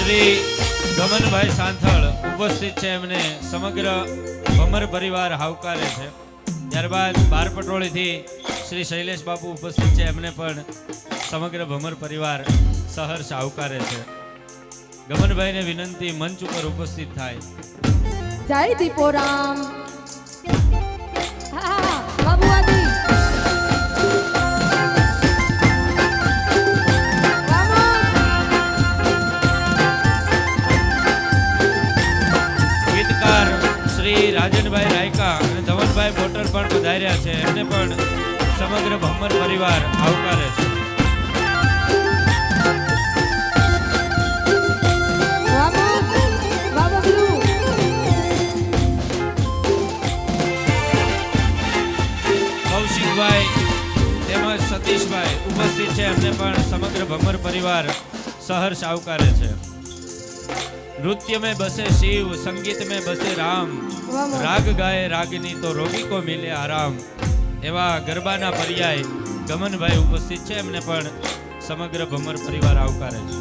શ્રી ગમનભાઈ સાંથળ ઉપસ્થિત છે, એમને સમગ્ર ભમર પરિવાર આવકારે છે. ત્યારબાદ બાર પટોળીથી શ્રી શૈલેષ બાપુ ઉપસ્થિત છે, એમને પણ સમગ્ર ભમર પરિવાર સહર્ષ આવકારે છે. ગમનભાઈને વિનંતી મંચ ઉપર ઉપસ્થિત થાય. જય દીપોરામ. હા બાબુઆજી ગીતકાર શ્રી રાજનભાઈ રાયકા અને ધવલભાઈ બોટર પણ પધાર્યા છે, એમને પણ સમગ્ર ભમર પરિવાર આવકારે છે. કૌશિકભાઈ તેમજ સતીશભાઈ ઉપસ્થિત છે, એમને પણ સમગ્ર ભમર પરિવાર સહર્ષ આવકારે છે. नृत्य में बसे शिव, संगीत में बसे राम, राग गाए रागनी तो रोगी को मिले आराम. एवा गरबाना पर्याय गमनभाई उपस्थित છે, એમને પણ સમગ્ર ભમર પરિવાર આવકારે છે.